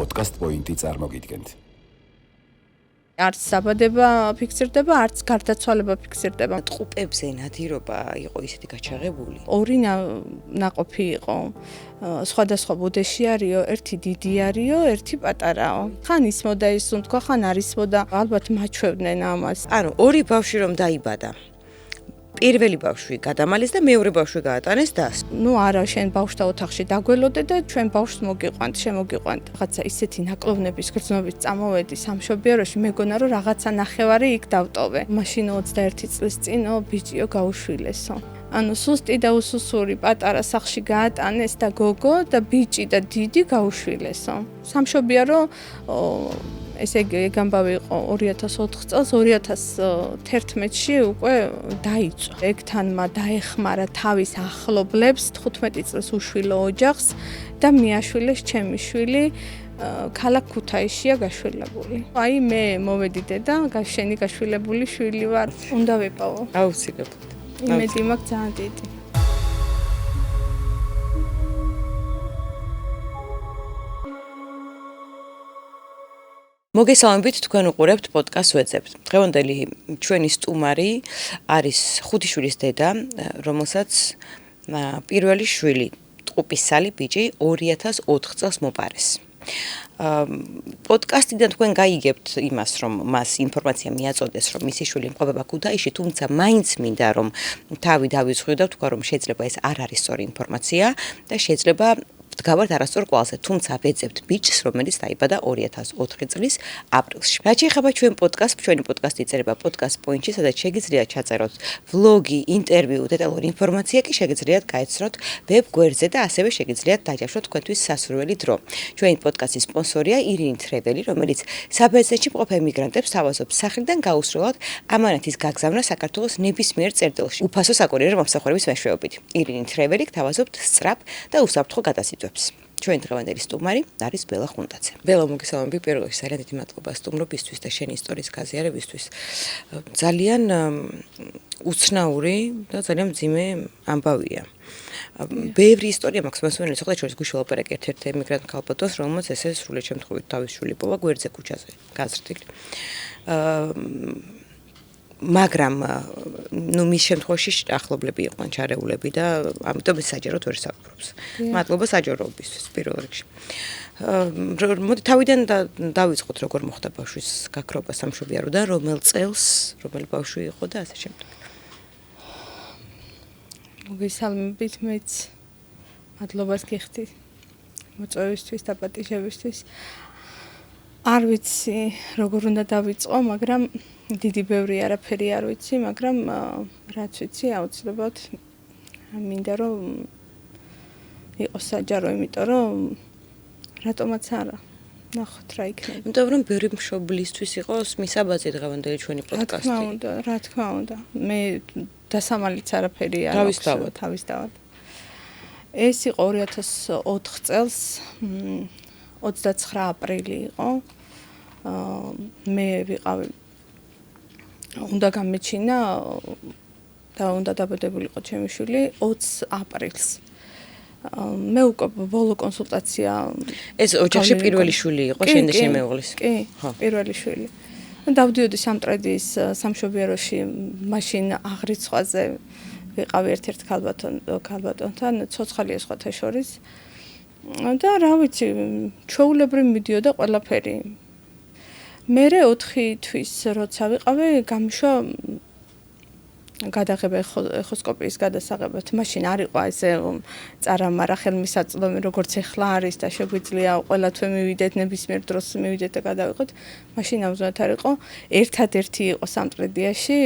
პოდკასტ პოინტი წარმოგიდგენთ. არც საბადება ფიქსირდება, არც გარდაცვალება ფიქსირდება. ტყუპებზე ნადირობა იყო ისეთი გაჩაღებული. ორი ნაყოფი იყო. სხვადასხვა ბუდეში არისო, ერთი დიდი არისო, ერთი პატარაო. ხან ისმოდა ის თქვა, ხან არ ისმოდა. ალბათ მაჩვევდნენ ამას. ანუ ორი ბავშვი რომ დაიბადა. პირველი ბავშვი გადამალეს და მეორე ბავშვი გაატანეს დას. არა, შენ ბავშვთა ოთახში დაგველოდე და ჩვენ ბავშვს მოგიყვანთ, შემოგიყვანთ. რაღაცა ისეთი ნაკლოვნების გრძნობით წამოვედი სამშობიაროში, მეგონა რომ რაღაცა ნახევარი იქ დავტოვე. მაშინ 21 წლის წინ ბიჭიო გაუშვილესო. ანუ სუსტი და უსუსური პატარა სახლში გაატანეს და გოგო და ბიჭი და დიდი გაუშვილესო. სამშობიარო ესე იგი გამბავი იყო 2004 წელს 2011-ში უკვე დაიწვა. ეგთანმა დაეხმარა თავის ახლობლებს 15 წლის უშვილო ოჯახს და მიაშვილეს ჩემი შვილი ქალაქ ქუთაისშია გაშვილებული. აი მე მოვედი დედა, შენი გაშვილებული შვილი ვარ. უნდა ვიპოვო. აუცილებლად. იმედი მაქვს ძალიან დიდი. მოგესალმებით, თქვენ უყურებთ პოდკასტ ვეძებთ. დღევანდელი ჩვენი სტუმარი არის ხუთიშვილის დედა, რომელსაც პირველი შვილი, ტყუპისცალი ბიჭი 2004 წელს მოპარეს. პოდკასტიდან თქვენ გაიგებთ იმას, რომ მას ინფორმაცია მიაწოდეს, რომ მისი შვილი იმყოფება ქუთაისში, თუმცა მაინც მინდა რომ თავი დავიწყო და ვთქვა, რომ შეიძლება ეს არ არის სწორი ინფორმაცია და შეიძლება ვდგავართ არასწორ კვალზე, თუმცა ვეძებთ ბიჭს, რომელიც დაიბადა 2004 წლის აპრილში. რაც შეეხება ჩვენი პოდკასტი იწერება პოდკასტ პოინტში, სადაც შეგიძლიათ ჩაწეროთ ვლოგი, ინტერვიუ, დეტალური ინფორმაცია კი შეგიძლიათ გაეცნოთ ვებ გვერდზე და ასევე შეგიძლიათ დაჯავშოთ თქვენთვის სასურველი დრო. ჩვენი პოდკასტის სპონსორია ირინი თრეველი, რომელიც საბერძნეთში მყოფ ემიგრანტებს თავაზობს სახლიდან გაუსროლად ამანათის გაგზავნა საქართველოს ნებისმიერ წერტილში. უფასო საკურიერო მომსახურების მეშვეობით. ირინი თრეველი გთავაზობთ სწრაფ და უსაფრთხო გადასიტვებს. ჩვენი დღევანდელი სტუმარი არის ბელა ხუნდაძე. ბელა, მოგესალმები, პირველ რიგში ძალიან დიდი მადლობა სტუმრობისთვის და შენი ისტორიის გაზიარებისთვის. ძალიან უცნაური და ძალიან მძიმე ამბავია. ბევრი ისტორია მაქვს მასვენელი, სხვა შორის გუშინ ოპერაკი ერთ-ერთ ემიგრანტ ქალბატონს, რომელმაც ესე სრულად შემთხვევით თავის შვილი პოვა გვერდზე ქუჩაზე გაზრდილი. მაგრამ მის შემთხვევაში ახლობლები იყვნენ ჩარეულები და ამიტომ ის საჯაროდ ვერ საუბრობს. მადლობა საჯაროებისთვის პირველ რიგში. მოდი თავიდან დავიწყოთ, როგორ მოხდა ბავშვის გაქრობა სამშობიაროდან, რომელ წელს, რომელი ბავშვი იყო და ასე შემდეგ. მოგესალმებით, მეც მადლობას გიხდი მოწვევისთვის და პატიჟებისთვის. არ ვიცი, როგორ უნდა დავიწყო, მაგრამ დიდი ბევრი არაფერი არ ვიცი, მაგრამ რაც ვიცი, აუცილებლად მინდა რომ იყოს საჯარო, იმიტომ რომ რატომაც არა. ნახოთ რა იქნება. იმიტომ რომ ბევრი მშობლისთვის იყოს მისაბაძი დღევანდელი ჩვენი პოდკასტი. რა თქმა უნდა. მე დასამალიც არაფერი არ აქვს თავისთავად. ეს იყო 2004 წელს 29 აპრილი იყო. მე ვიყავი უნდა გამეჩინა და უნდა დაბადებულიყო ჩემი შვილი 20 აპრილს. მე უკვე ბოლო კონსულტაცია ეს ოჯახში პირველი შვილი იყო, შენ და შენი მეუღლის? კი, პირველი შვილი. დავდიოდი სამტრედიის სამშობიაროში, მაშინ აღრიცხვაზე ვიყავი ერთ-ერთ ქალბატონთან, ცოცხალია სხვათა შორის. და რა ვიცი, ჩვეულებრივ მიდიოდა ყველაფერი. მერე 4 თვის როცა ვიყავი, გამიშვა გადაღება ეხოსკოპიის გადასაღებად. მაშინ არ იყო ესე წარამარა ხელმისაწვდომი, როგორც ეხლა არის და შეგვიძლია ყველა თვე მივიდეთ, ნებისმიერ დროს მივიდეთ და გადავიღოთ. მაშინ ამჟამად არ იყო. ერთადერთი იყო სამტრედიაში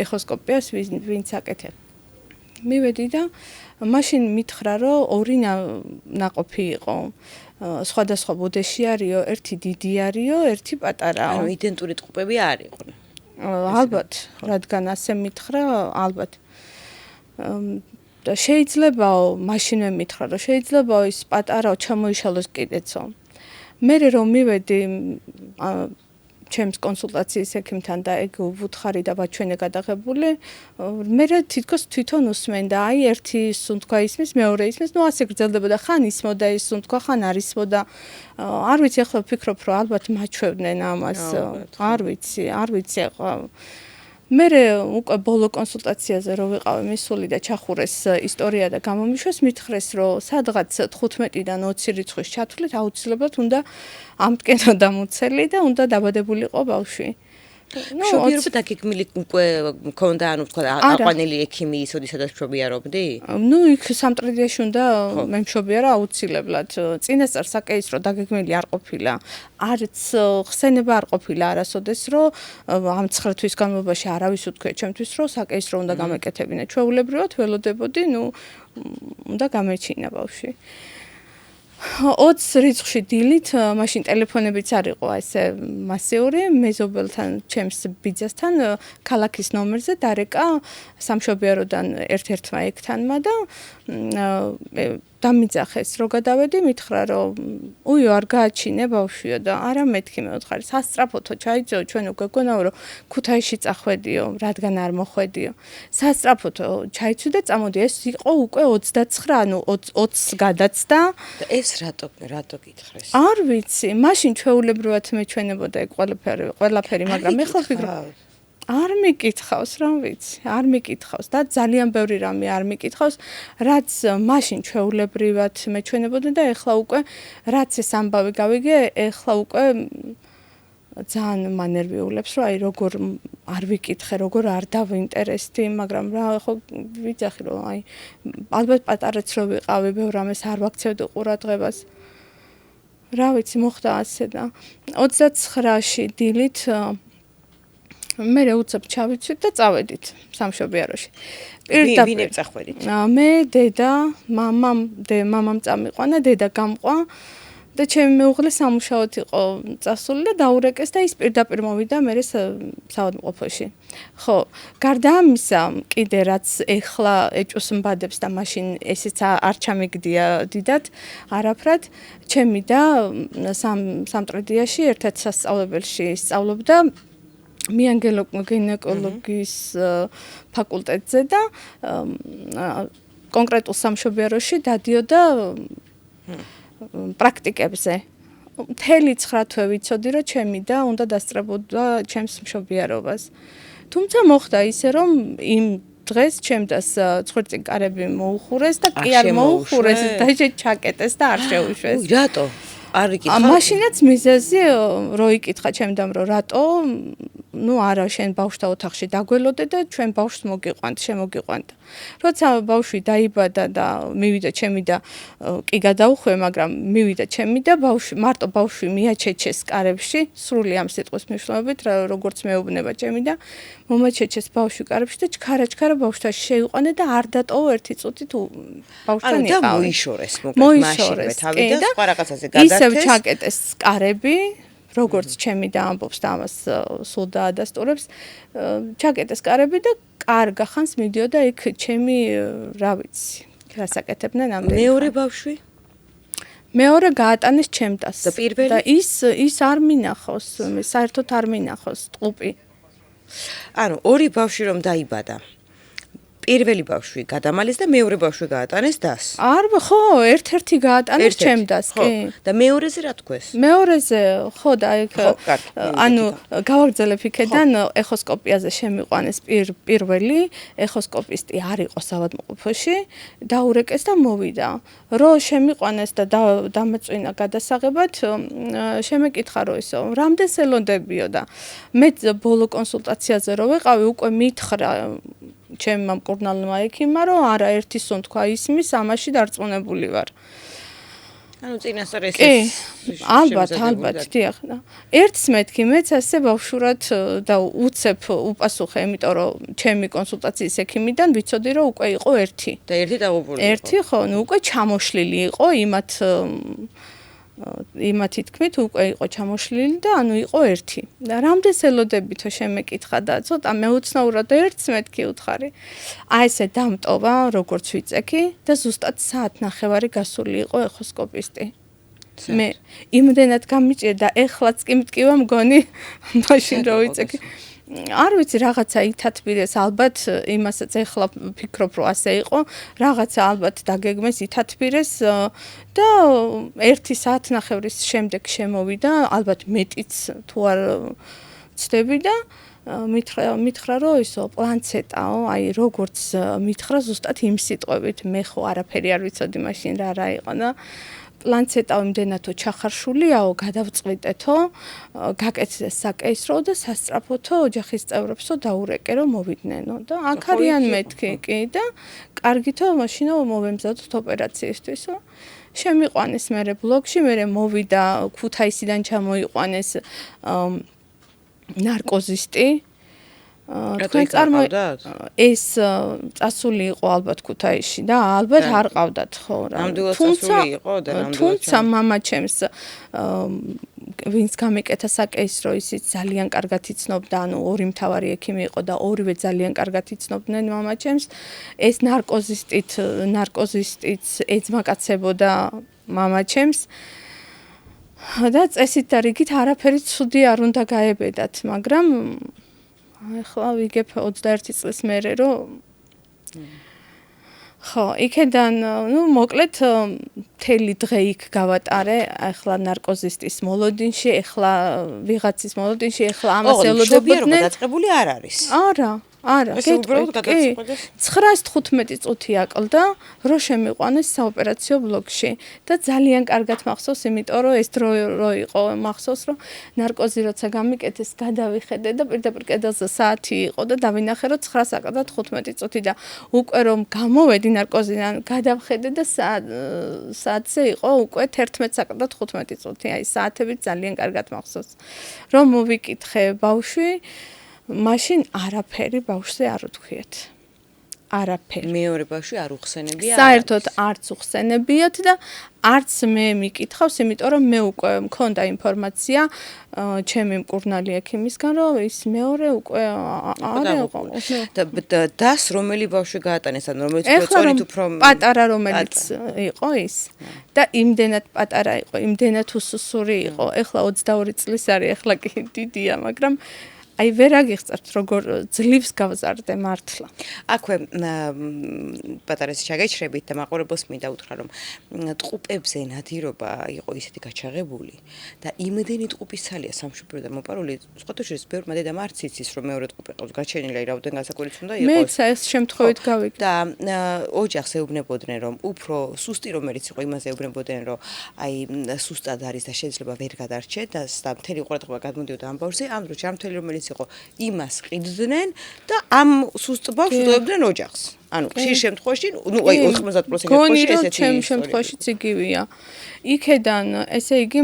ეხოსკოპიას ვინც აკეთებდა. მივედი და მაშინ მითხრა, რომ ორი ნაყოფი იყო. სხვადასხვა ბუდეში არისო, ერთი დიდი არისო, ერთი პატარაო. ანუ იდენტური ტყუპები არ იყვნენ. ალბათ, რადგან ასე მითხრა, ალბათ. და შეიძლებაო, მაშინვე მითხრა, რომ შეიძლებაო ის პატარაო ჩამოიშალოს კიდეცო. მე რომ მივედი ჩემს კონსულტაციის ექიმთან და ეგ ვუთხარი და ბაჩვენე გადაღებული, მე თითქოს თვითონ უსმენდა, აი ერთი სუნთქვა ისმის, მეორე ისმის, ნუ ასე გრძელდებოდა, ხან ისმოდა ის სუნთქვა, ხან არ ისმოდა. არ ვიცი, ახლა ვფიქრობ, რომ ალბათ მაჩვევდნენ ამას. არ ვიცი ახლა მე უკვე ბოლო კონსულტაციაზე რო ვიყავი მისული და ჩახურეს ისტორია და გამომიშვეს, მითხრეს, რომ სადღაც 15-დან 20 რიცხვის ჩათვლით აუცილებლად უნდა ამტკენო დამუცელი და უნდა დაბადებულიყო ბავშვი. მშობიარობა დაგეგმილი უკვე მქონდა, ანუ თქვა აყვანილი ექიმი ის, ოდესაც მშობიარობდი? იქ სამტრედიაში უნდა მე მშობიარა აუცილებლად. წინასწარ საკეისრო დაგეგმილი არ ყოფილა. არც ხსენება არ ყოფილა არასოდეს, რომ ამ 9 თვის განმავლობაში არავის უთქვია ჩემთვის, რომ საკეისრო უნდა გამეკეთებინა. ჩვეულებრივად ველოდებოდი, უნდა გამეჩინა ბავშვი. 20 რიცხვში დილით, მაშინ ტელეფონებიც არ იყო ესე მასიური, მეზობელთან, ჩემს ბიძასთან ქალაქის ნომერზე დარეკა სამშობიაროდან ერთ-ერთმა ექთანმა და დამიძახეს, რომ გადავედი, მითხრა, რომ უიო არ გააჩინე ბავშვიო და არა მეთქი მე ვთხარი, სასწრაფოთო ჩაიძო, ჩვენ უგეგონავ, რომ ქუთაისში წახვედიო, რადგან არ მოხვედიო. სასწრაფოთო ჩაიცვი და წამოდი, ეს იყო უკვე 29, ანუ 20 გადაცდა. და ეს რატო გითხრეს? არ ვიცი, მაშინ ჩვეულებრივად მეჩვენებოდა ეგ ყველაფერი, მაგრამ მე ხო ვფიქრობ არ მიკითხავს, რა ვიცი, არ მიკითხავს და ძალიან ბევრი რამე არ მიკითხავს, რაც მაშინ ჩვეულებრივად მეჩვენებოდა და ეხლა უკვე რაც ეს ამბავი გავიგე, ეხლა უკვე ძალიან მანერვიულებს, რომ აი როგორ არ ვიკითხე, როგორ არ დავინტერესდი, მაგრამ რა ხო ვიძახი, რომ აი ალბათ პატარაც რო ვიყავი, ბევრ რამეს არ ვაქცევდი ყურადღებას. რა ვიცი, მოხდა ასე და 29-ში დილით მე უცებ ჩავიცვით და წავედით სამშობიაროში. ვინ ეწახვედით? მე, დედა, მამამ წამიყვანა, დედა გამყვა და ჩემი მეუღლე სამუშაოდ იყო წასული და დაურეკეს და ის პირდაპირ მოვიდა მე საავადმყოფოში. ხო, გარდა ამისა, კიდე რაც ეხლა ეჭვს mbadებს და მაშინ ესეც არ ჩამიგდია დიდად, არაფრად, ჩემი და სამტრედიაში ერთად სასწავლებელში სწავლობდა მიანგინეკოლოგიის ფაკულტეტზე და კონკრეტულ სამშობიაროში დადიოდა პრაქტიკებზე. მთელი 9 თვე ვიცოდი, რომ ჩემი და უნდა დასწრებოდა ჩემს მშობიარობას. თუმცა მოხდა ისე, რომ იმ დღეს ჩემდას ცხვირწინ კარები მოუხურეს და კი არ მოუხურეს და ჩაკეტეს და არ შეუშვეს. რატო? არ იკითხა? მაშინაც მიზეზი რო იკითხა ჩემდამ, რომ რატო არა შენ ბავშვთა ოთახში დაგველოდე და ჩვენ ბავშვს მოგიყვანთ, შემოგიყვანთ. როცა ბავშვი დაიბადა და მივიდა ჩემი და კი გადაუხვე, მაგრამ მივიდა ჩემი და მარტო ბავშვი მიაჩეჩეს კარებში, სრული ამ სიტყვის მნიშვნელობით, როგორც მეუბნება ჩემი და მომაჩეჩეს ბავშვი კარებში და ჩქარა ბავშვთაში შეიყვანე და არ დატოვა ერთი წუთით ბავშვთან იყავი. და მოიშორეს მაშინვე თავი და სხვა რაღაცაზე გადართეს. ისევ ჩაკეტეს კარები, როგორც ჩემი და ამბობს და ამას სულ დაადასტურებს, ჩაკეტეს კარები და კარგა ხანს მიდიოდა იქ ჩემი, რა ვიცი, რასაკეთებდნენ ამდენი. მეორე ბავშვი? მეორე გაატანეს ჩემდას. და პირველი? და ის არ მინახავს, საერთოდ არ მინახავს ტყუპი. ანუ ორი ბავშვი რომ დაიბადა. პირველი ბავშვი გადამალეს და მეორე ბავშვი გაატანეს დას. ხო, ერთ-ერთი გაატანეს ჩემდას, კი. და მეორეზე რა თქვეს? მეორეზე, ხო და ეგ ანუ გავაგრძელებ იქედან ეხოსკოპიაზე შემიყვანეს პირველი, ეხოსკოპისტი არ იყო საავადმყოფოში, დაურეკეს და მოვიდა. რო შემიყვანეს და დამეწვინა გადასაღებად, შემეკითხა რომ ისო, რამდენ ელოდებიო და მე ბოლო კონსულტაციაზე რო ვიყავი, უკვე მითხრა ჩემმა მკურნალმა ექიმმა, რომ არა ერთი სუნთქვა ისმის, ამაში დარწმუნებული ვარ. ანუ წინასწარ ეს ალბათ, დიახ. ერთს მეთქი, მეც ასე ბავშვურად და უცებ უპასუხე, იმიტომ რომ ჩემი კონსულტაციის ექიმიდან ვიცოდი, რომ უკვე იყო ერთი. და ერთი დაღუპული იყო. ერთი ხო, უკვე ჩამოშლილი იყო იმათი თქმით უკვე იყო ჩამოშლილი და ანუ იყო ერთი. და რამდენს ელოდებითო შემეკითხა და ცოტა მეუცნაურად ერთს მეთქი უთხარი. აი ესე დამტოვა, როგორც ვიწექი და ზუსტად საათნახევარი გასული იყო ეხოსკოპისტი. მე იმდენად გამიჭირდა, ეხლაც კი მткиვა მგონი მაშინ რო ვიწექი. არ ვიცი რაღაცა ითათბირეს ალბათ, იმასაც ეხლა ფიქრობ რომ ასე იყო, რაღაცა ალბათ დაგეგმეს, ითათბირეს და 1 საათნახევრის შემდეგ შემოვიდა, ალბათ მეტიც თუ არ ცდები და მითხრა რომ ისო პლანცეტაო, აი როგორც მითხრა ზუსტად იმ სიტყვებით, მე ხო არაფერი არ ვიცოდი მაშინ რა იყო და პლანცეტაო იმდენათო ჩახარშულიაო, გადავწყვიტეთო, გაკეთდეს საკეისრო და სასწრაფოთო ოჯახის წევრებსო დაურეკე რომ მოვიდნენ და აქ არიან მეთქი კი და კარგითო მაშინო მოვემზადოთ ოპერაციისთვის. შემიყვანეს მერე ბლოგში, მერე მოვიდა ქუთაისიდან ჩამოიყვანეს ნარკოზისტი. თქვენ წარმოიდგინეთ ეს წასული იყო ალბათ ქუთაისში და ალბათ არ ყავდათ ხო რა. თუმცა მამა ჩემს ვინც გამეკეთა საკეისრო ისიც ძალიან კარგად იცნობდა, ანუ ორი მთავარი ექიმი იყო და ორივე ძალიან კარგად იცნობდნენ მამა ჩემს. ეს ნარკოზისტიც ეძმაკაცებოდა მამა ჩემს. და წესით და რიგით არაფერი ცუდი არ უნდა გაებედათ, მაგრამ ახლა ვიგებ 21 წლის მერე რომ ხო, იქედან, მოკლედ მთელი დღე იქ გავატარე, ახლა ნარკოზისტის მოლოდინში, ახლა ვიღაცის მოლოდინში, ახლა ამას ელოდებოდნენ. დაწყებული არ არის. არა, გეტყვი. 915 წუთი აკლდა, რომ შემიყვანეს საოპერაციო ბლოკში და ძალიან კარგად მახსოვს, იმიტომ რომ ეს დრო რო იყო, მახსოვს რომ ნარკოზი როცა გამიკეთეს, გადავიხედე და პირდაპირ კედელზე საათი იყო და დავინახე რომ 9 საათი 15 წუთი და უკვე რომ გამოვედი ნარკოზიდან, გადავხედე და საათზე იყო უკვე 11 საათი 15 წუთი, აი საათები ძალიან კარგად მახსოვს. რომ მოვიკითხე ბავშვი მაშინ არაფერი ბავშვზე არ უთქვიეთ. არაფერი. მეორე ბავშვი არ უხსენებია. საერთოდ არც უხსენებიათ და არც მე მიკითხავს, იმიტომ რომ მე უკვე მქონდა ინფორმაცია ჩემი მკურნალი ექიმისგან, რომ ის მეორე უკვე არ იყო. და დას რომელი ბავშვი გაატანეს, ან რომელიც წონით უფრო პატარა რომელიც იყო ის და იმდენად პატარა იყო, იმდენად უსუსური იყო. ეხლა 22 წლის არის, ეხლა კი დიდია, მაგრამ აი ვერ აგიხსენებთ როგორ ძლივს გავზარდე მართლა. აქვე პატარას ჩაგეჩრებით და მაყურებელს მინდა უთხრა რომ ტყუპებზე ნადირობა იყო ისეთი გაჩაღებული და იმდენი ტყუპის ცალია სამშობლო და მოპარული სხვათა შორის ბევრმა დედამ არც იცის რომ მეორე ტყუპი ყავს გაჩენილი აი რაოდენ გასაკვირიც უნდა იყოს. მეც ეს შემთხვევით გავიგე. და ოჯახს ეუბნებოდნენ რომ უფრო სუსტი რომელიც იყო იმაზე ეუბნებოდნენ რომ აი სუსტად არის და შეიძლება ვერ გადარჩე და მთელი ყურადღება გადმოდიოდა ამ ბავშვზე, ამ დროს ჯანმრთელი რომელიც იყო იმას ყიდდნენ და ამ სუსტ ბავშვს უწოდებდნენ ოჯახს. ანუ ხშირ შემთხვევაში, აი 90% შემთხვევაში ესეთი ჩემ შემთხვევაშიც იგივეა. იქედან ესე იგი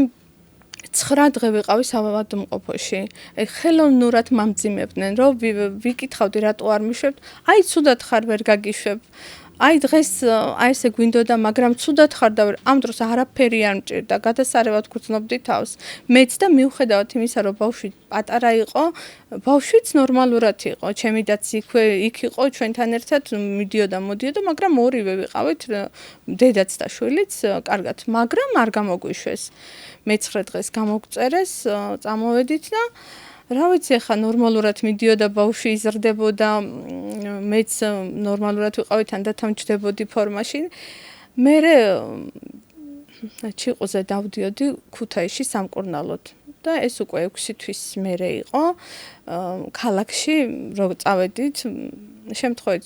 9 დღე ვიყავი საავადმყოფოში. ხელოვნურად მამძიმებდნენ, რომ ვიკითხავდი რატო არ მიშვებ? აი ცუდად ხარ ვერ გაგიშვებ. აი დღეს აი ესე გვინდოდა, მაგრამ ცუდად ხარ და ამ დროს არაფერი არ მჭირდა, გადასარევად გრძნობდი თავს. მეც და მიუხედავად იმისა, რომ ბავშვი პატარა იყო, ბავშვიც ნორმალურად იყო. ჩემი დაც იქ იყო ჩვენთან ერთად მიდიოდა, მოდიოდა, მაგრამ ორივე ვიყავით, დედაც და შვილიც კარგად, მაგრამ არ გამოგვიშვეს. მე-9 დღეს გამოგწერეს, წამოვედით და რა ვიცი, ახლა ნორმალურად მიდიოდა ბავშვი, იზრდებოდა, მეც ნორმალურად ვიყავი, თანდათან ფორმაში. მერე ჩიყუზე დავდიოდი ქუთაისში სამკურნალოდ და ეს უკვე 6 თვის მერე იყო. ქალაქში რო წავედით, შემთხვევით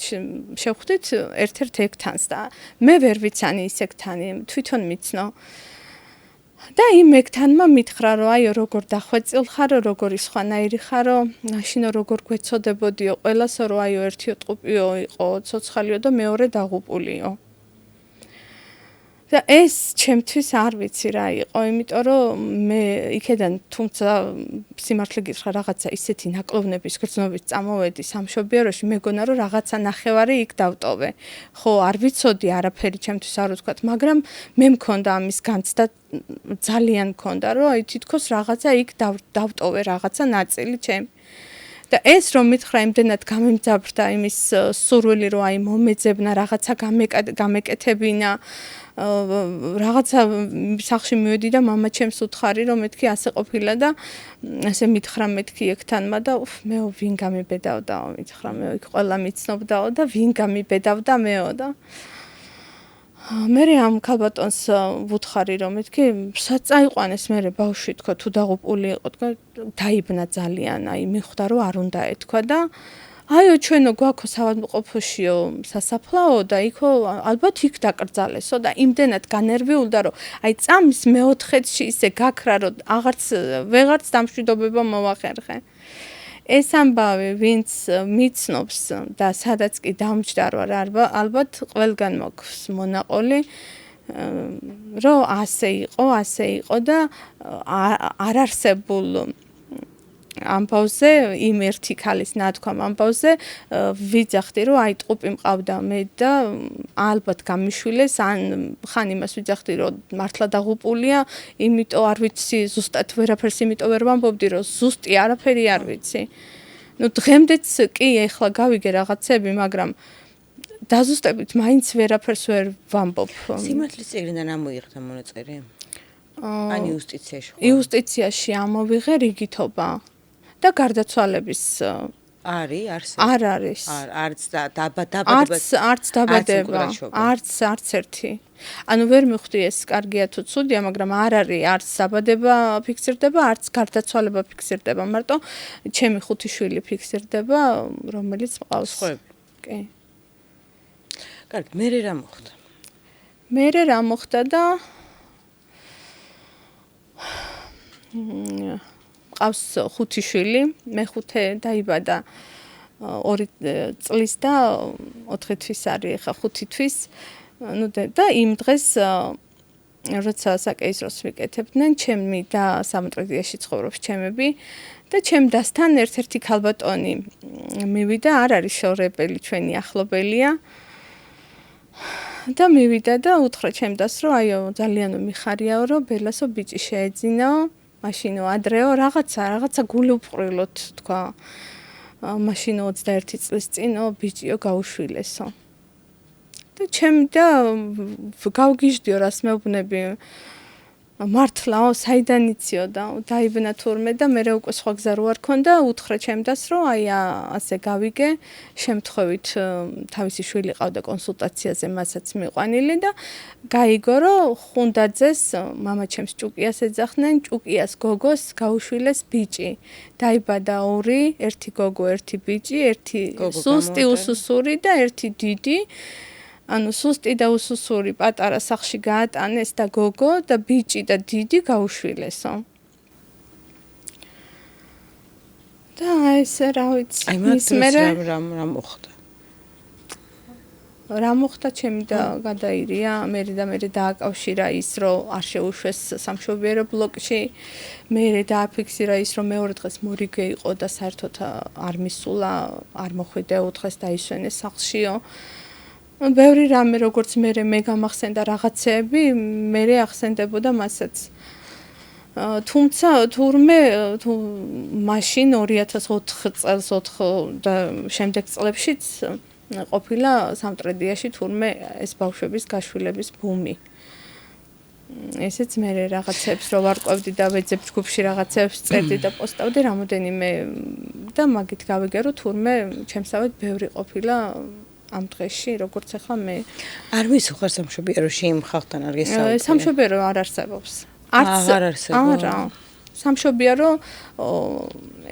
შევხვდით ერთ-ერთ ექთანს და მე ვერ ვიცანი ის ექთანი, თვითონ მიცნო. და იმ ექთანმა მითხრა, რომ აი როგორ დახვეწილ ხარ, როგორი სხვანაირი ხარო, მაშინო როგორ გვეცოდებოდიო ყველასო, რომ აი ერთი ტყუპიო იყო, ცოცხალიო და მეორე დაღუპულიო. და ეს ჩემთვის არ ვიცი რა იყო, იმიტომ რომ მე იქედან თუმცა სიმართლე გითხრა რაღაცა ისეთი ნაკლოვნების გრძნობით წამოვედი სამშობიაროში, მეგონა რომ რაღაცა ნახევარი იქ დავტოვე. ხო, არ ვიცოდი არაფერი ჩემთვის არ ვთქვათ, მაგრამ მე მქონდა ამის განცდა ძალიან მქონდა, რომ აი თითქოს რაღაცა იქ დავტოვე, რაღაცა ნაწილი ჩემი. და ეს რომ მითხრა იმდენად გამემძაბრდა იმის სურვილი რომ აი მომეძებნა რაღაცა გამეკეთებინა რაღაცა სახში მივედი და მამა ჩემს უთხარი რომ მეთქი ასე ყოფილა და ასე მითხრა მეთქი ექთანმა და მეო ვინ გამიბედავდაო მითხრა მეო იქ ყველა მიცნობდაო და ვინ გამიბედავდა მეო და მე ამ ქალბატონს ვუთხარი რომ მეთქი საწაიყვანეს მე ბავშვი თქო თუ დაღუპული იყო თქო დაიბნა ძალიან აი მიხვდა რომ არ უნდა ეთქვა და აიო ჩვენო გვაქვს საავადმყოფოშიო სასაფლაო და იქო ალბათ იქ დაკრძალესო და იმდენად განერვიულდა რომ აი წამის მეოთხეში ისე გაქრა რომ ვეღარც დამშვიდობება მოვახერხე ეს ამბავი ვინც მიცნობს და სადაც კი დამჯდა რომ ალბათ ყველგან მოქვს მონაყოლი რომ ასე იყო და არ არსებულ ამბავზე იმ ერთი ქალის ნათქვამ ამბავზე ვიძახდი რომ აი ტყუპი მყავდა მე და ალბათ გამიშვილეს ან ხან იმას ვიძახდი რომ მართლა დაღუპულია იმიტომ არ ვიცი ზუსტად ვერაფერს იმიტომ ვერ ვამბობდი რომ ზუსტი არაფერი არ ვიცი ნუ დღემდეც კი ეხლა გავიგე რაღაცები მაგრამ დაზუსტებით მაინც ვერაფერს ვერ ვამბობ სიმართლის წიგნიდან ამოიღდა მონაწილე ან იუსტიციაში ამოვიღე რიგითობა და გარდაცვალების არის არ არის არც დაბადება არც ერთი ანუ ვერ მივხვდი ეს კარგია თუ ცუდია მაგრამ არ არის არც დაბადება ფიქსირდება არც გარდაცვალება ფიქსირდება მარტო ჩემი 5 შვილი ფიქსირდება რომელიც მყავს კი კარგი მერე რა მოხდა და მყავს 5 შვილი მე-5 დაიბადა 2 წლის და 4 თვის არის ხა 5 თვის ნუ და იმ დღეს როცა საკეისროს ვიკეთებდნენ ჩემი და სამტრედიაში ცხოვრობს ჩემები და ჩემ დასთან ერთ-ერთი ქალბატონი მივიდა არ არის შორებელი ჩვენი ახლობელია და მივიდა და უთხრა ჩემ დას რომ აიო ძალიან მიხარიაო რომ ბელასო ბიჭი შეეძინაო მაშინო ადრეო რაღაცა გულუბრყვილოთ თქვა მაშინო 21 წლის წინო ბიჭიო გაუშვილესო და ჩემი და გავგიჟდიო რას მეუბნები მართლაო საიდან იციო და დაიბნა თურმე და მე უკვე სხვა გზა რო არ ქონდა უთხრა ჩემ დას რომ აი ასე გავიგე შემთხვევით თავისი შვილი ყავდა კონსულტაციაზე მასაც მიყვანილი და გაიგო რომ ხუნდაძეს მამა ჩემს ჭუკიას ეძახდნენ ჭუკიას გოგოს გაუშვილეს ბიჭი დაიბადა 2 ერთი გოგო ერთი ბიჭი ერთი სუსტი უსუსური და ერთი დიდი ანუ სუსტი და უსუსური პატარა სახში გაატანეს და გოგო და ბიჭი და დიდი გაუშვილესო. და ესე რა ვიცი. აი მაგ რა მოხდა? რა მოხდა ჩემი და გადაირია, მე დააკავშირა ის რომ არ შეუშვეს სამშობიარო ბლოკში. მე დააფიქსირა ის რომ მეორე დღეს მორიგე იყო და საერთოდ არ მისულა, არ მოხვიდა 4 დღეს დაისვენეს სახლშიო. ბევრი რამე როგორც მე გამახსენდა რაღაცეები, მე ახსენდებოდა მასაც. თუმცა თურმე მაშინ 2004 წელს 4 და შემდეგ წლებშიც ყოფილა სამტრედიაში თურმე ეს ბავშვების გაშვილების ბუმი. ესეც მე რაღაცებს რო ვარკვევდი და ვეძებ ჯგუფში რაღაცებს წერდი და პოსტავდი რამოდენიმე და მაგით გავიგე რომ თურმე ჩემსავეთ ბევრი ყოფილა ამ დღეში როგორც ახლა მე არ მისუხარ სამშობიაროში იმ ხალხთან არ გესაუბრე სამშობიარო არ არსებობს არა სამშობიარო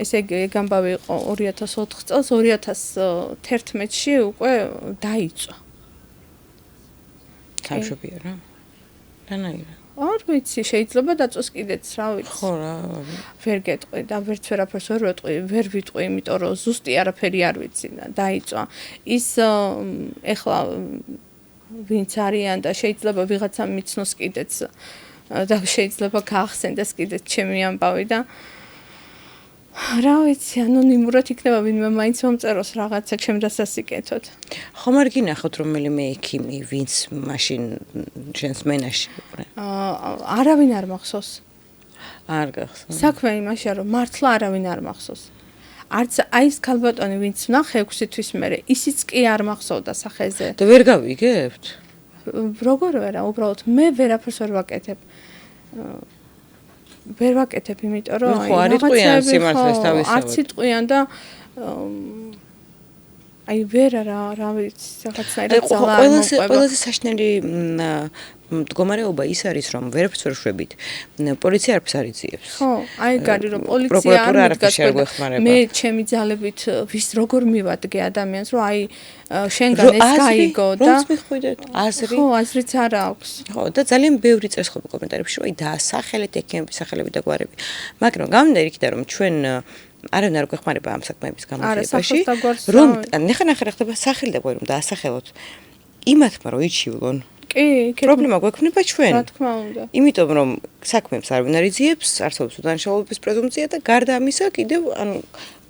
ესე იგი ეგამბავი იყო 2004 წელს 2011-ში უკვე დაიწვა სამშობიარო რანაირად არ ვიცი შეიძლება დაწოს კიდეც რა ვიცი ხო რა ვერ გეტყვი და ვერაფერს ვერ ვიტყვი იმიტომ რომ ზუსტი არაფერი არ ვიცი და დაიწვა ის ეხლა ვინც არიან და შეიძლება ვიღაცა მიცნოს კიდეც და შეიძლება გაახსენდეს კიდეც ჩემი ამბავი და რა ვიცი ანონიმურად იქნება ვინმე მაინც მომწეროს რაღაცა ჩემ დასასიკეთოთ ხომ არ გინახავთ რომელიმე ექიმი ვინც მაშინ შენს მენაში იყვნენ არავინ არ მახსოვს არ გახსოვს საქმე იმაშია რომ მართლა არავინ არ მახსოვს არც აი ეს ქალბატონი ვინც ვნახე 6 თვის მერე ისიც კი არ მახსოვდა სახეზე და ვერ გავიგებთ როგორ ვერა უბრალოდ მე ვერაფერს ვერ ვაკეთებ ვერ ვაკეთებ იმიტომ რომ ხო არ იტყვიან სიმართლეს თავისთავად არც იტყვიან და აი ვერა რა ვიცი რაღაცნაირად ძალა ყველაზე საშნელი მდგომარეობა ის არის რომ ვერაფერს ვერ შვებით პოლიცია არაფერს არ იძიებს ხო აი გარი რომ პოლიცია არ მიდგას მე ჩემი ძალებით ვის როგორ მივადგე ადამიანს რომ აი შენგან ეს გაიგო და რომც მიხვიდეთ აზრი ხო აზრიც არ აქვს ხო და ძალიან ბევრი წერს ხო კომენტარებში რომ აი დაასახელეთ ექიმების სახელები და გვარები მაგრამ გამომდინარე იქიდან რომ ჩვენ არავინ არ გვეხმარება ამ საქმეების გამოძიებაში რომ ნახე ხდება სახელი და გვარი რომ დაასახელოთ იმათმა რომ იჩივლონ კი პრობლემა გვექნება ჩვენ რა თქმა უნდა იმიტომ რომ საქმეებს არავინ არ იძიებს არსებობს უდანაშაულობის პრეზუმპცია და გარდა ამისა კიდევ ანუ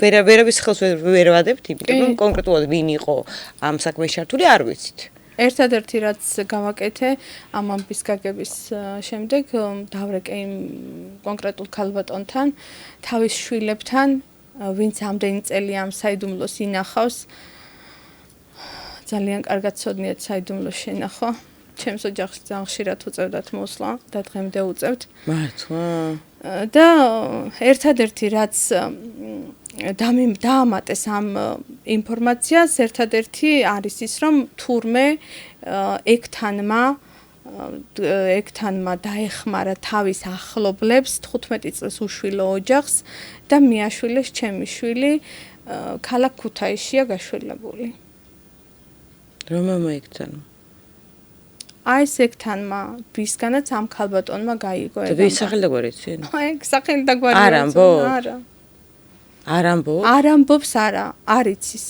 ვერავის ხელს ვერ ვადებთ იმიტომ რომ კონკრეტულად ვინ იყო ამ საქმეში ჩართული არ ვიცით ერთადერთი რაც გავაკეთე ამ ამბის გაგების შემდეგ დავრეკე იმ კონკრეტულ ქალბატონთან თავის შვილებთან ვინც ამდენი წელი ამ საიდუმლოს ინახავს ძალიან კარგად ცოდნიათ საიდუმლოს შენახვა ჩემს ოჯახს ძალიან ხშირად უწევდათ მოსვლა და დღემდე უწევთ მართლა და ერთადერთი რაც დაამატეს ამ ინფორმაციას ერთადერთი არის ის რომ თურმე ექთანმა დაეხმარა თავის ახლობლებს 15 წლის უშვილო ოჯახს და მიაშვილეს ჩემი შვილი ქალაქ ქუთაისშია გაშველებული რომ მოიქცანო აი ეს ექთანმა ვისგანაც ამ ქალბატონმა გაიგო და ვის სახელი და გვარი იცი აი სახელი და გვარი არ ამბობ არ ამბობს არა არ იცის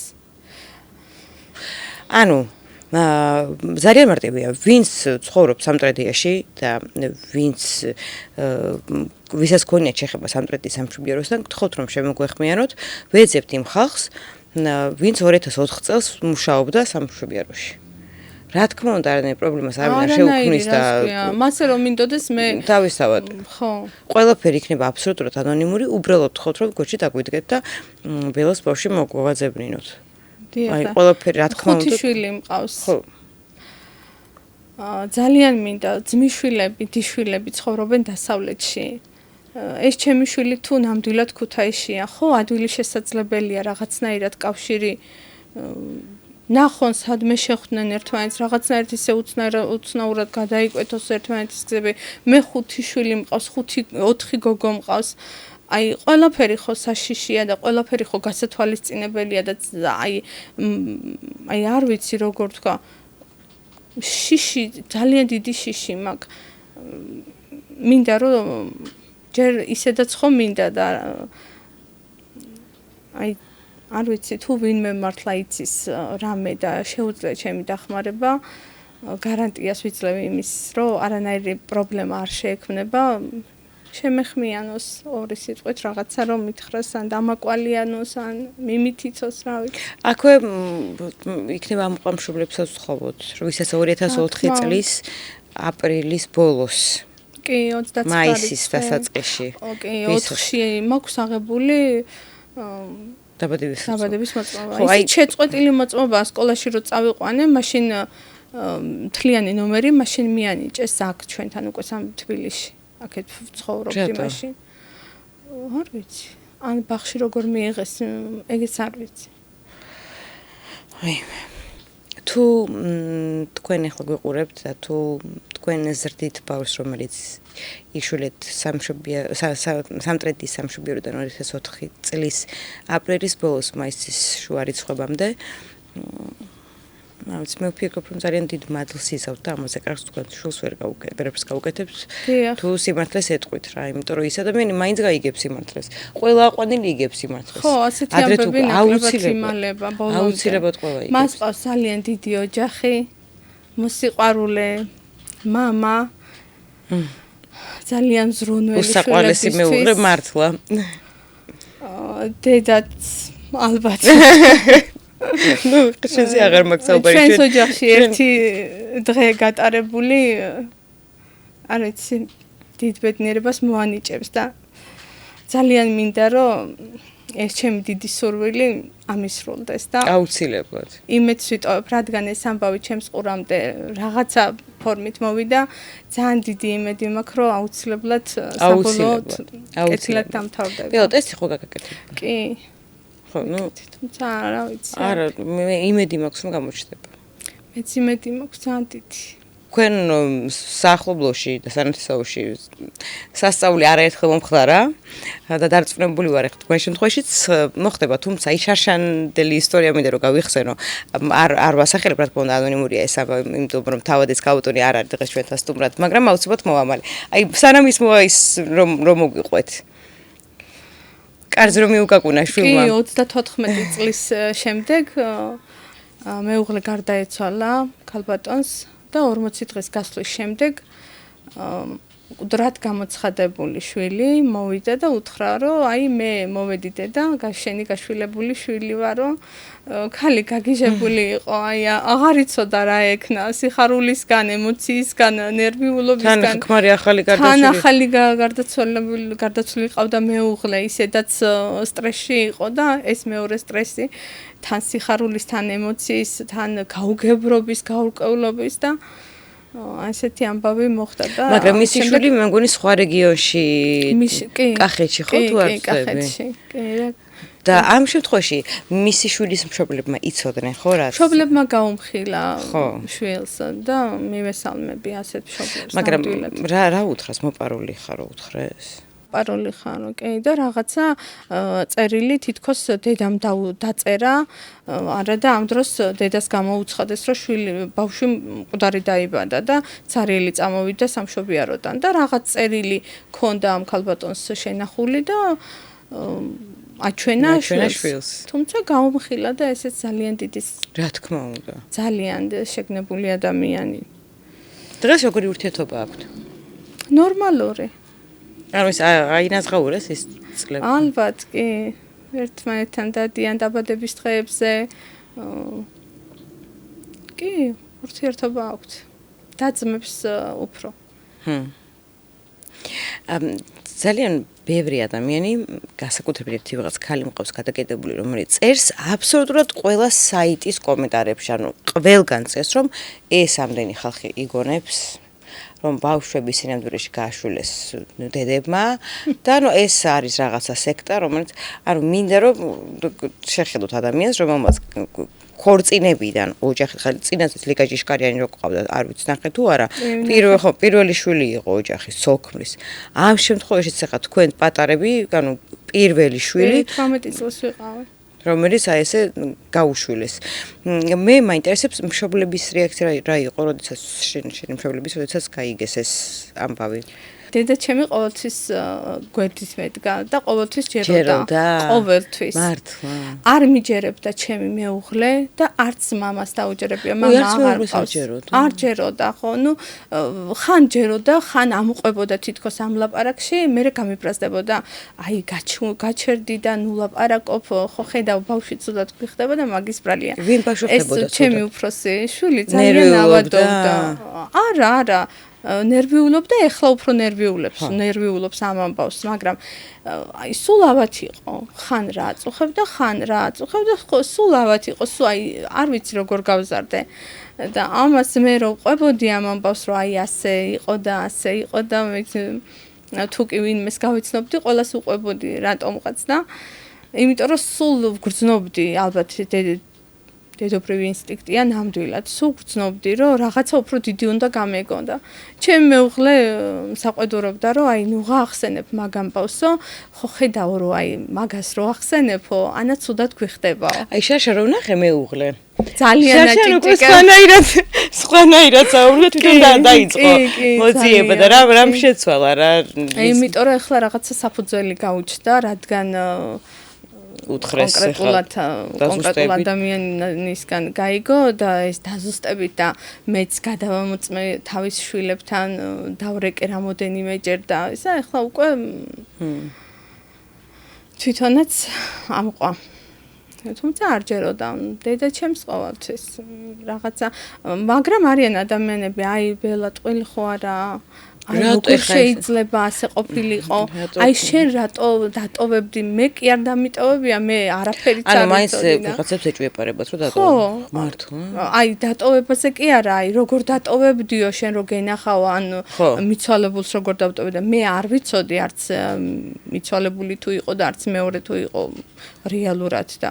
ანუ ძალიან მარტივია ვინც ცხოვრობს სამტრედიაში და ვინც ვისაც ქონიათ შეხება სამტრედის სამშობიაროსთან გთხოვთ რომ შემოგვეხმიანოთ ვეძებთ იმ ხალხს ვინც 2004 წელს მუშაობდა სამშობიაროში რა თქმა უნდა არანაირი პრობლემას არ შეუქმნის და მასე რომ მინდოდეს მე თავისთავად ხო ყველაფერი იქნება აბსოლუტურად ანონიმური უბრალოდ გთხოვთ რომ გოჩი დაგვიდგეთ და ბელოს ბავშვი მოგვაძებნინოთ აი ყველაფერი რა თქმა უნდა ხუთი შვილი მყავს ხო ძალიან მინდა ძმისშვილები დიშვილები ცხოვრობენ დასავლეთში ეს ჩემი შვილი თუ ნამდვილად ქუთაისშია ხო ადვილი შესაძლებელია რაღაცნაირად კავშირი ნახონ სადმე შეხვდნენ ერთმანეთს რაღაცნაირად ისე უცნაურად გადაიკვეთოს ერთმანეთის გზები მე 5 შვილი მყავს 4 გოგო მყავს აი ყველაფერი ხო საშიშია და ყველაფერი ხო გასათვალისწინებელია და აი არ ვიცი როგორ თქვა შიში ძალიან დიდი შიში მაქვს მინდა რომ ჯერ ისედაც ხო მინდა და აი არ ვიცი თუ ვინმე მართლა იცის რამე და შეუძლია ჩემი დახმარება გარანტიას ვიძლევ იმის რომ არანაირი პრობლემა არ შეექმნება შემეხმიანოს ორი სიტყვით რაღაცა რომ მითხრას ან დამაკვალიანოს ან მიმითიცოს რა ვიცი აქვე იქნება ამ ყამშობლებსაც ვთხოვოთ რომ ვისაც 2004 წლის აპრილის ბოლოს კი 29 მაისის დასაწყისში ოკი 4-ში მაქვს აღებული დაბადების მოწმობა. ისიც შეწყვეტილი მოწმობა სკოლაში რო წავიყვანე, მაშინ მთლიანი ნომერი მაშინ მიანიჭეს აქ ჩვენთან უკვე თბილისში. აქეთ ცხოვრობდი მაშინ. არ ვიცი. ან ბაღში როგორ მიიღეს, ეგეც არ ვიცი. აი თუ თქვენ ახლა გვიყურებთ და თუ თქვენ ზრდით ბავშვს რომელიც იშვილეთ სამტრედის სამშობიაროდან 2004 წლის აპრილის ბოლოს მაისის შუა რიცხვებამდე მე ვფიქრობ რომ ძალიან დიდ მადლს იზავთ და ამაზე კარგს თქვენ შულს ვერაფერს გავუკეთებთ თუ სიმართლეს ეტყვით რა იმიტომ რომ ის ადამიანი მაინც გაიგებს სიმართლეს ყველა აყვანილი იგებს სიმართლეს ხო ასეთი ამბები ნაკლებად იმალება ბოლომდე აუცილებლად ყველა იგებს მას ყავს ძალიან დიდი ოჯახი მოსიყვარულე მამა ძალიან ზრუნველი უსაყვარლესი მეუღლე მართლა დედაც ალბათ ნუ შენზე აღარ მაქვს საუბარი ჩვენს ოჯახში ერთი დღე გატარებული არ ვიცი დიდ ბედნიერებას მოანიჭებს და ძალიან მინდა რომ ეს ჩემი დიდი სურვილი ამისრულდეს და აუცილებლად. იმეც ვიტოვებ, რადგან ეს ამბავი ჩემს ყურამდე რაღაცა ფორმით მოვიდა, ძალიან დიდი იმედი მაქვს, რომ აუცილებლად საბოლოოდ კეთილად დამთავრდება. ბილო ტესტი ხო გაგაკეთებ? კი. ხო, თუმცა რა ვიცი. არა, მე იმედი მაქვს, რომ გამოჩნდება. მეც იმედი მაქვს ძალიან დიდი. თქვენ საახლობლოში და სანათესაოში სასწაული არაერთხელ მომხდარა და დარწმუნებული ვარ, ახლა თქვენ შემთხვევაშიც მოხდება, თუმცა ის შარშანდელი ისტორია მინდა რომ გავიხსენო. არ ვასახელებ, რა თქმა უნდა, ანონიმურია ეს აბა, იმიტომ რომ თავად ეს გაუტონი არ არის დღეს ჩვენთან სტუმრად, მაგრამ აუცილებლად მოვამალე. აი, სანამ ის მოვა ის რომ მოგვიყვეთ. კარზე რომ მიუკაკუნა შვილმა. კი, 34 წლის შემდეგ მეუღლე გარდაეცვალა ქალბატონს და 40 დღის გასვლის შემდეგ მკვდრად გამოცხადებული შვილი მოვიდა და უთხრა, რომ აი მე მოვედი დედა, შენი გაშვილებული შვილი ვარო, ქალი გაგიჟებული იყო, აი აღარ იცოდა რა ექნა, სიხარულისგან, ემოციისგან, ნერვიულობისგან. თან ხმარი ახალი გარდაცვლილი. თან ახალი გარდაცვლილი ყავდა მეუღლე, ისედაც სტრესში იყო და ეს მეორე სტრესი თან სიხარულის, თან ემოციის, თან გაუგებრობის, გაურკვევლობის და ასეთი ამბავი მოხდა და მაგრამ მისი შვილი მე მგონი სხვა რეგიონში კახეთში ხო თუ არ ვწდები? კი. და ამ შემთხვევაში მისი შვილის მშობლებმა იცოდნენ ხო რა? მშობლებმა გაუმხილა შვილს და მივესალმები ასეთ მშობლებს. მაგრამ რა უთხრას მოპარული ხარო უთხრეს? პაროლი ხარო, კი და რაღაცა წერილი თითქოს დედამ დაწერა, არა და ამ დროს დედას გამოუცხადეს, რომ შვილი ბავშვი მკვდარი დაიბადა და ცარიელი წამოვიდა სამშობიაროდან და რაღაც წერილი ქონდა ამ ქალბატონს შენახული და აჩვენა შვილს. თუმცა გაუმხილა და ესეც ძალიან დიდი, რა თქმა უნდა, ძალიან შეგნებული ადამიანი. დღეს როგორი ურთიერთობა აქვთ? ნორმალური. არ ვიცი, აინაზღაურეს ის წლები? ალბათ, კი. ერთმანეთთან დადიან დაბადების დღეებზე. კი, ურთიერთობა აქვთ. დაძმებს უფრო. ძალიან ბევრი ადამიანი, განსაკუთრებით ერთი ვიღაც ქალი მყავს გადაკეთებული, რომელიც წერს აბსოლუტურად ყველა საიტის კომენტარებში, ანუ ყველგან წერს, რომ ეს ამდენი ხალხი იგონებს რომ ბავშვები სინამდვილეში გააშვილეს დედებმა და ანუ ეს არის რაღაცა სექტა, რომელიც ანუ მინდა რომ შეხედოთ ადამიანს, რომელმაც ქორწინებიდან ოჯახი ხელი წინასწარ ლიგაჯიშკარიანი რო ყავდა, არ ვიცი ნახე თუ არა. პირველი შვილი იყო ოჯახის სოქმრის. ამ შემთხვევაშიც ახლა თქვენ პატარები, ანუ პირველი შვილი 18 წელს ვიყავი. რომელიც აი ესე გაუშვილეს. მე მაინტერესებს მშობლების რეაქცია რა იყო, როდესაც შენი მშობლების როდესაც გაიგეს ეს ამბავი. დედა ჩემი ყოველთვის გვერდით მედგა და ყოველთვის ჯეროდა. ყოველთვის. მართლა. არ მიჯერებდა ჩემი მეუღლე და არც მამას დაუჯერებია, მამა აღარ ყავს. არ ჯეროდა, ხო, ნუ ხან ჯეროდა, ხან ამუყვებოდა თითქოს ამ ლაპარაკში, მერე გამიბრაზდებოდა. აი გაჩერდი და ნუ ლაპარაკობ, ხო ხედავ ბავშვი ცუდად გვიხდება და მაგის ბრალია. ვინ ბავშვი ხდებოდა? ეს ჩემი უფროსი შვილი ძალიან ავადობდა. არა. ნერვიულობდა, ეხლა უფრო ნერვიულობს ამ ამბავს, მაგრამ აი სულ ავად იყო, ხან რა აწუხებდა, სულ ავად იყო, სულ აი არ ვიცი როგორ გავზარდე და ამას მე რო ყვებოდი ამ ამბავს, რომ აი ასე იყო და თუ კი ვინმეს გავიცნობდი, ყველას უყვებოდი რატომღაც და იმიტომ რომ სულ გრძნობდი ალბათ დედოფრივი ინსტინქტია ნამდვილად, სულ გრძნობდი, რომ რაღაცა უფრო დიდი უნდა გამეგო და ჩემი მეუღლე საყვედურობდა, რომ აი ნუ გაახსენებ მაგ ამბავსო, ხო ხედავ რომ აი მაგას რო ახსენებო, ანა ცუდად გვიხდებაო. აი შაშა რო ნახე მეუღლე. ძალიან აკიტიკა. სხვანაირად საუბრობ, თვითონ დაიწყო მოძიება და რამ შეცვალა რა. იმიტომ რომ ეხლა რაღაცა საფუძველი გაუჩნდა, რადგან უთხრეს კონკრეტულ ადამიანისგან გაიგო და ეს დაზუსტებით და მეც გადავამოწმე თავის შვილებთან დავრეკე რამოდენიმეჯერ და ისა ახლა უკვე თვითონაც ამყვა. თუმცა არ ჯეროდა დედა ჩემს ყოველთვის რაღაცა, მაგრამ არიან ადამიანები, აი ბელა ტყვილი ხო არა, აი როგორ შეიძლება ასე ყოფილიყო? აი შენ რატო დატოვებდი? მე კი არ დამიტოვებია, მე არაფერიც არ ანუ მაინც ვიცოდი და. ვიღაცებს ეჭვიეპარებათ რომ ხო. დატოვო. მართლა? აი დატოვებაზე კი არა, აი როგორ დატოვებდიო შენ რო გენახავა, ანუ ხო. მიცვალებულს როგორ დავტოვე და მე არ ვიცოდი არც მიცვალებული თუ იყო და არც მეორე თუ იყო რეალურად და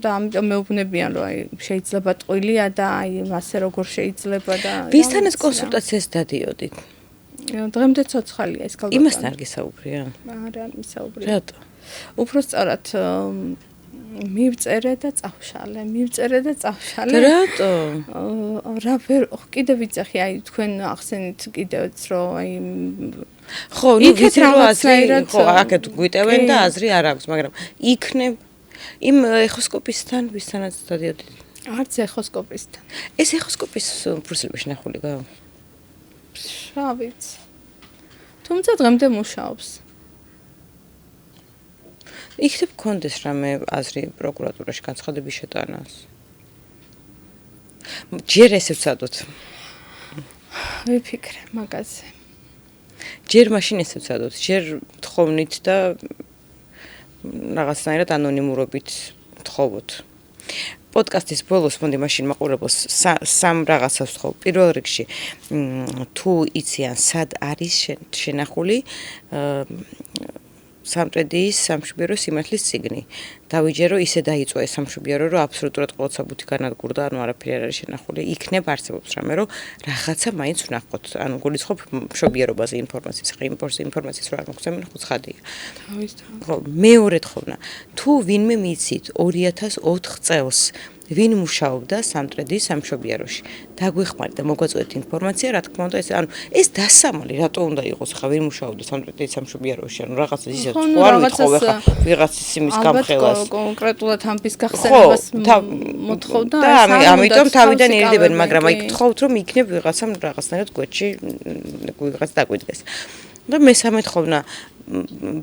ამიტომ მეუბნებიან რომ აი შეიძლება ტყუილია და აი ასე როგორ შეიძლება და ვისთანაც კონსულტაციას დადიოდით? დღემდე ცოცხალია ეს ქალბატონი. იმასთან არ გისაუბრია? არა, მისაუბრია. რატო? უბრალოდ მივწერე და წავშალე, მივწერე და წავშალე. რატო? რა ვერ კიდე ვიცახი, აი თქვენ ახსენით კიდევაც რომ აი ხო, ნუ ვიცი რომ აზრი ხო, აქეთ გვიტევენ და აზრი არ აქვს, მაგრამ იქნებ იმ ეხოსკოპისთან ვისთანაც დადიოდით? არც ეხოსკოპისთან. ეს ეხოსკოპის პროცედურაში ნახული გავა? რა ვიცი. თუმცა დღემდე მუშაობს. იქნებ გქონდეს რამე აზრი პროკურატურაში განცხადების შეტანას. ჯერ ესე ვცადოთ. ვიფიქრე მაგაზე. ჯერ მაშინ ესე ვცადოთ, ჯერ თხოვნით და რაღაცნაირად ანონიმურობით თხოვოთ. პოდკასტის ბოლოს მომდი მაშინ მაყურებელს სამ რაღაცას ვთხოვ. პირველ რიგში თუ იციან სად არის შენახული სამტრედიის სამშობიარო სიმართლის წიგნი. დავიჯერო ისე დაიწყო ეს სამშობიარო, რომ აბსოლუტურად ყოველ საბუთი განადგურდა, ანუ არაფერი არ არის შენახული. იქნებ არსებობს რამე, რომ რაღაცა მაინც ვნახოთ. ანუ გულისხმობ მშობიარობაზე ინფორმაციის, ინფორმაციის რო არ მოგცემენ, ხო ცხადია. ხო, მეორე თხოვნა. თუ ვინმე მიცით 2004 წელს ვინ მუშაობდა სამტრედიის სამშობიაროში. დაგვეხმართ და მოგვაწოდეთ ინფორმაცია, რა თქმა უნდა, ეს დასამალი რატო უნდა იყოს ხა ვინ მუშაობდა სამტრედიის სამშობიაროში, ანუ რაღაცა ისე თუ არ ვიტყოვე ხა ვიღაცის იმის გამხელას. კონკრეტულად ამბის გახსენებას მოთხოვდა და ამიტომ თავიდან ირდებენ, მაგრამ აი გთხოვთ რომ იქნებ ვიღაცამ რაღაცნაირად გვერდში ვიღაც დაგვიდგეს. და მესამე თხოვნა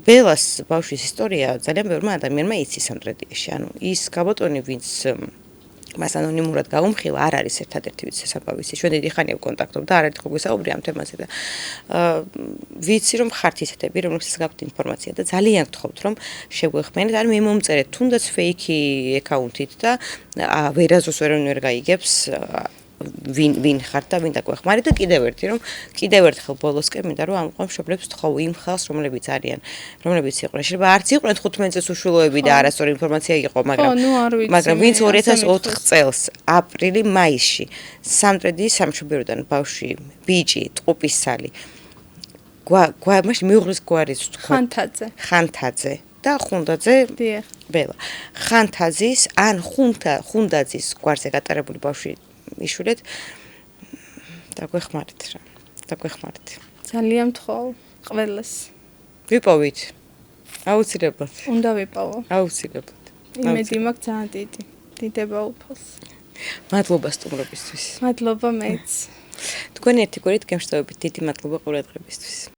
ბელას ბავშვის ისტორია ძალიან ბევრმა ადამიანმა იცის სამტრედიაში, ანუ ის გაბატონი ვინც მას ანონიმურად გაუმხილა, არ არის ერთადერთი ვინც შესაბამისი. ჩვენ დიდი ხანია ვკონტაქტობ და არაერთხელ გვესაუბრია ამ თემაზე და ვიცი რომ ხართ ისეთები, რომლებსაც გაქვთ ინფორმაცია და ძალიან გთხოვთ რომ შეგვეხმიანეთ, არ მე მომწერეთ თუნდაც ფეიქი აკაუნტით და ვერაზოს ვერ გაიგებს ვინ ხართ და ვინ დაგვეხმარეთ და კიდევ ერთხელ ბოლოსკენ მინდა რომ ამ მშობლებს თხოვ იმ ხალხს რომლებიც იყვნენ შეიძლება არც იყვნენ 15 წელს უშვილოები და არასწორი ინფორმაცია იყო მაგრამ ვინც 2004 წელს აპრილი-მაისში სამტრედიის სამშობიაროდან ბავშვი ბიჭი ტყუპისცალი მაშინ მეუღლის გვარის ხანთაძე და ხუნდაძე ბელა ხანთაძის ან ხუნდაძის გვარზე გატარებული ბავშვი იშურეთ დაგვეხმარეთ რა დაგვეხმარეთ ძალიან მთხოვ ყველას ვიპოვით აუცილებლად უნდა ვიპოვო აუცილებლად იმედი მაქვს ძალიან დიდება უფალს მადლობა სტუმრობისთვის მადლობა მეც თქვენ ერთი კვირით გემშვიდობებით დიდი მადლობა ყურადღებისთვის